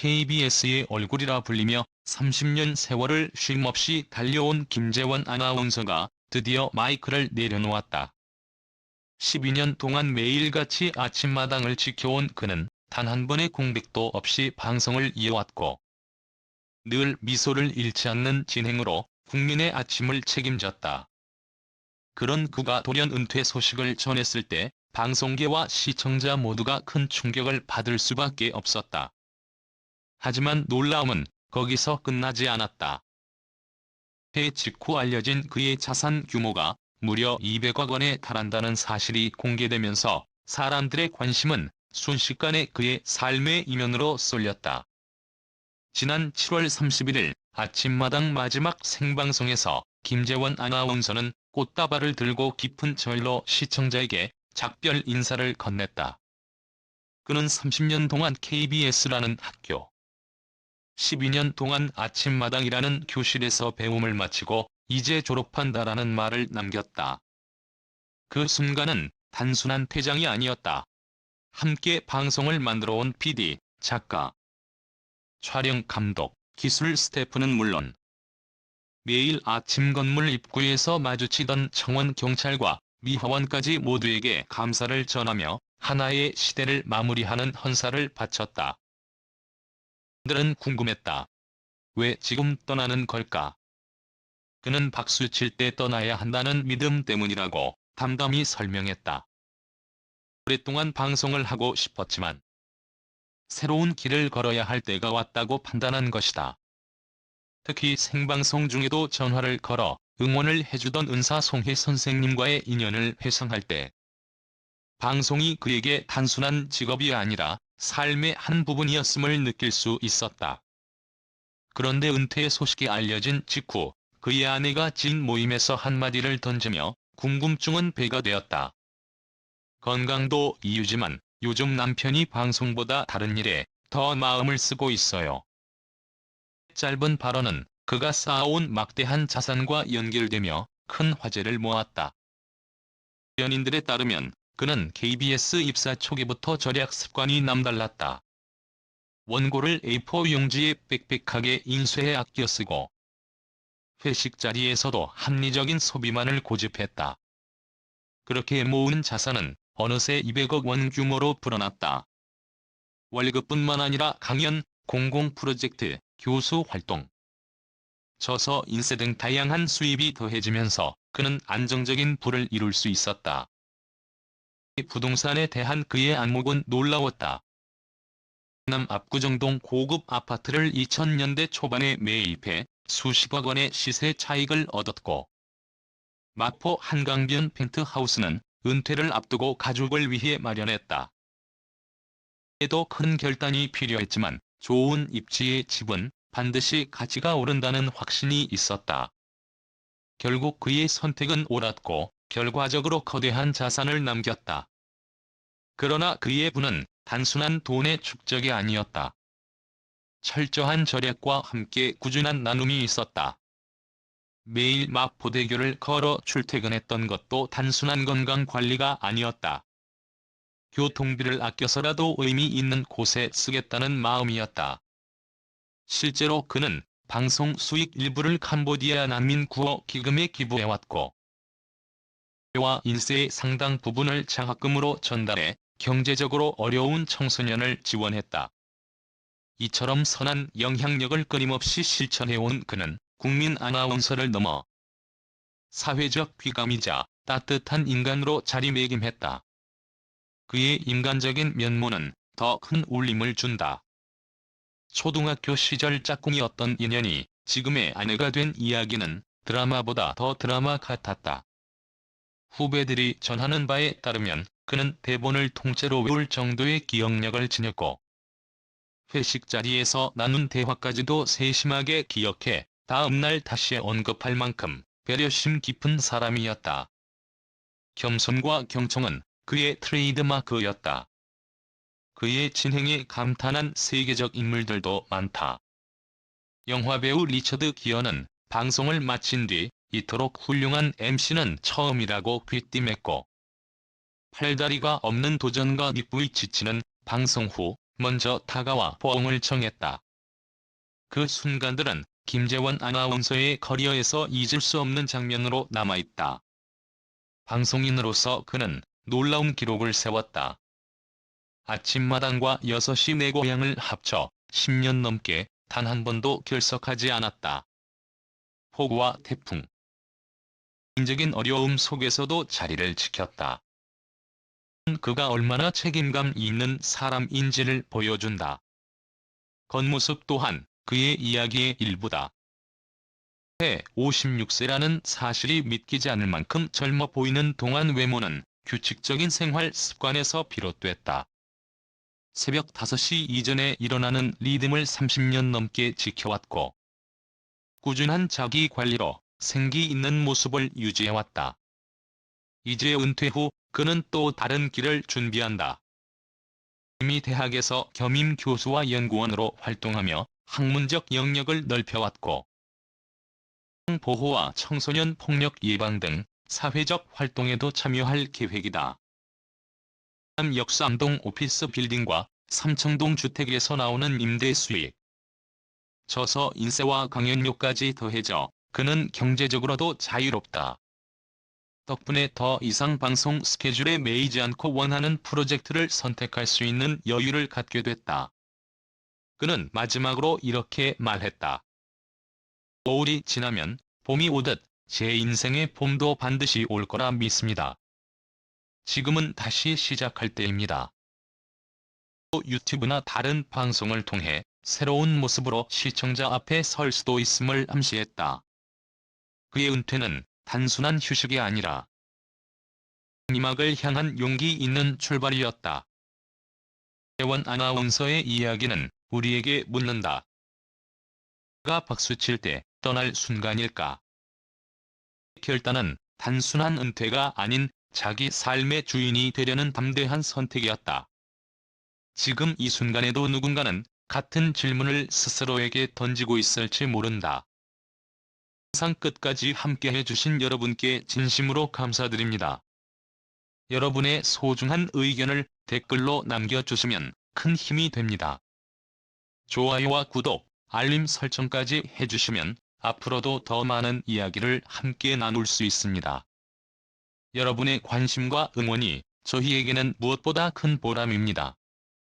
KBS의 얼굴이라 불리며 30년 세월을 쉼없이 달려온 김재원 아나운서가 드디어 마이크를 내려놓았다. 12년 동안 매일같이 아침마당을 지켜온 그는 단 한 번의 공백도 없이 방송을 이어왔고 늘 미소를 잃지 않는 진행으로 국민의 아침을 책임졌다. 그런 그가 돌연 은퇴 소식을 전했을 때 방송계와 시청자 모두가 큰 충격을 받을 수밖에 없었다. 하지만 놀라움은 거기서 끝나지 않았다. 해외 직후 알려진 그의 자산 규모가 무려 200억 원에 달한다는 사실이 공개되면서 사람들의 관심은 순식간에 그의 삶의 이면으로 쏠렸다. 지난 7월 31일 아침마당 마지막 생방송에서 김재원 아나운서는 꽃다발을 들고 깊은 절로 시청자에게 작별 인사를 건넸다. 그는 30년 동안 KBS라는 학교, 12년 동안 아침마당이라는 교실에서 배움을 마치고 이제 졸업한다라는 말을 남겼다. 그 순간은 단순한 퇴장이 아니었다. 함께 방송을 만들어온 PD, 작가, 촬영 감독, 기술 스태프는 물론 매일 아침 건물 입구에서 마주치던 청원 경찰과 미화원까지 모두에게 감사를 전하며 하나의 시대를 마무리하는 헌사를 바쳤다. 그들은 궁금했다. 왜 지금 떠나는 걸까? 그는 박수 칠 때 떠나야 한다는 믿음 때문이라고 담담히 설명했다. 오랫동안 방송을 하고 싶었지만 새로운 길을 걸어야 할 때가 왔다고 판단한 것이다. 특히 생방송 중에도 전화를 걸어 응원을 해주던 은사 송혜 선생님과의 인연을 회상할 때 방송이 그에게 단순한 직업이 아니라 삶의 한 부분이었음을 느낄 수 있었다. 그런데 은퇴 소식이 알려진 직후 그의 아내가 지인 모임에서 한마디를 던지며 궁금증은 배가 되었다. 건강도 이유지만 요즘 남편이 방송보다 다른 일에 더 마음을 쓰고 있어요. 짧은 발언은 그가 쌓아온 막대한 자산과 연결되며 큰 화제를 모았다. 연인들에 따르면 그는 KBS 입사 초기부터 절약 습관이 남달랐다. 원고를 A4 용지에 빽빽하게 인쇄해 아껴 쓰고 회식 자리에서도 합리적인 소비만을 고집했다. 그렇게 모은 자산은 어느새 200억 원 규모로 불어났다. 월급뿐만 아니라 강연, 공공 프로젝트, 교수 활동, 저서 인쇄 등 다양한 수입이 더해지면서 그는 안정적인 부를 이룰 수 있었다. 부동산에 대한 그의 안목은 놀라웠다. 남 압구정동 고급 아파트를 2000년대 초반에 매입해 수십억 원의 시세 차익을 얻었고 마포 한강변 펜트하우스는 은퇴를 앞두고 가족을 위해 마련했다. 에도 큰 결단이 필요했지만 좋은 입지의 집은 반드시 가치가 오른다는 확신이 있었다. 결국 그의 선택은 옳았고 결과적으로 거대한 자산을 남겼다. 그러나 그의 부는 단순한 돈의 축적이 아니었다. 철저한 절약과 함께 꾸준한 나눔이 있었다. 매일 마포대교를 걸어 출퇴근했던 것도 단순한 건강관리가 아니었다. 교통비를 아껴서라도 의미 있는 곳에 쓰겠다는 마음이었다. 실제로 그는 방송 수익 일부를 캄보디아 난민 구호 기금에 기부해왔고 와 인세의 상당 부분을 장학금으로 전달해 경제적으로 어려운 청소년을 지원했다. 이처럼 선한 영향력을 끊임없이 실천해온 그는 국민 아나운서를 넘어 사회적 귀감이자 따뜻한 인간으로 자리매김했다. 그의 인간적인 면모는 더 큰 울림을 준다. 초등학교 시절 짝꿍이었던 인연이 지금의 아내가 된 이야기는 드라마보다 더 드라마 같았다. 후배들이 전하는 바에 따르면 그는 대본을 통째로 외울 정도의 기억력을 지녔고 회식 자리에서 나눈 대화까지도 세심하게 기억해 다음날 다시 언급할 만큼 배려심 깊은 사람이었다. 겸손과 경청은 그의 트레이드마크였다. 그의 진행에 감탄한 세계적 인물들도 많다. 영화배우 리처드 기어는 방송을 마친 뒤 이토록 훌륭한 MC는 처음이라고 귀띔했고 팔다리가 없는 도전가 닉부이치치는 방송 후 먼저 다가와 포옹을 청했다. 그 순간들은 김재원 아나운서의 커리어에서 잊을 수 없는 장면으로 남아있다. 방송인으로서 그는 놀라운 기록을 세웠다. 아침마당과 6시 내 고향을 합쳐 10년 넘게 단 한 번도 결석하지 않았다. 폭우와 태풍, 인적인 어려움 속에서도 자리를 지켰다. 그가 얼마나 책임감 있는 사람인지를 보여준다. 겉모습 또한 그의 이야기의 일부다. 56세라는 사실이 믿기지 않을 만큼 젊어 보이는 동안 외모는 규칙적인 생활 습관에서 비롯됐다. 새벽 5시 이전에 일어나는 리듬을 30년 넘게 지켜왔고, 꾸준한 자기 관리로 생기 있는 모습을 유지해왔다. 이제 은퇴 후 그는 또 다른 길을 준비한다. 이미 대학에서 겸임 교수와 연구원으로 활동하며 학문적 영역을 넓혀왔고, 보호와 청소년 폭력 예방 등 사회적 활동에도 참여할 계획이다. 역삼동 오피스 빌딩과 삼청동 주택에서 나오는 임대 수익, 저서 인세와 강연료까지 더해져 그는 경제적으로도 자유롭다. 덕분에 더 이상 방송 스케줄에 매이지 않고 원하는 프로젝트를 선택할 수 있는 여유를 갖게 됐다. 그는 마지막으로 이렇게 말했다. 겨울이 지나면 봄이 오듯 제 인생의 봄도 반드시 올 거라 믿습니다. 지금은 다시 시작할 때입니다. 또 유튜브나 다른 방송을 통해 새로운 모습으로 시청자 앞에 설 수도 있음을 암시했다. 그의 은퇴는 단순한 휴식이 아니라 희망을 향한 용기 있는 출발이었다. 재원 아나운서의 이야기는 우리에게 묻는다. 그가 박수칠 때 떠날 순간일까? 결단은 단순한 은퇴가 아닌 자기 삶의 주인이 되려는 담대한 선택이었다. 지금 이 순간에도 누군가는 같은 질문을 스스로에게 던지고 있을지 모른다. 영상 끝까지 함께해 주신 여러분께 진심으로 감사드립니다. 여러분의 소중한 의견을 댓글로 남겨주시면 큰 힘이 됩니다. 좋아요와 구독, 알림 설정까지 해주시면 앞으로도 더 많은 이야기를 함께 나눌 수 있습니다. 여러분의 관심과 응원이 저희에게는 무엇보다 큰 보람입니다.